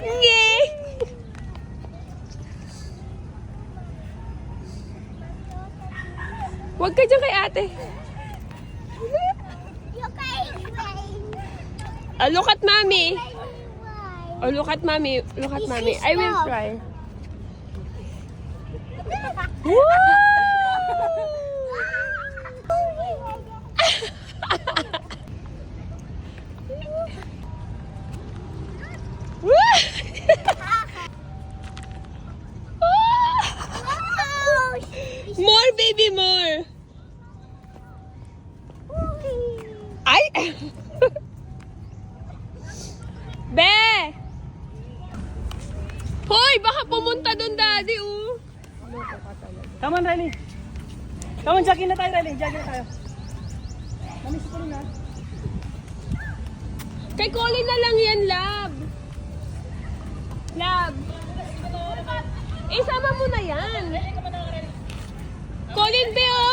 Yay! Huwag ka dyan kay ate. Oh, look at mommy. Oh, look at mommy. Look at mommy. I will try. More, baby, more. Ay! Be! Hoy, baka pumunta doon, daddy, oh. Come on, Riley. Come on, jogging na tayo, Riley. Jogging na tayo. Namiss ko rin, ha? Kay Colin na lang yan, love. Love. Isama mo na yan. Colin, be, oh.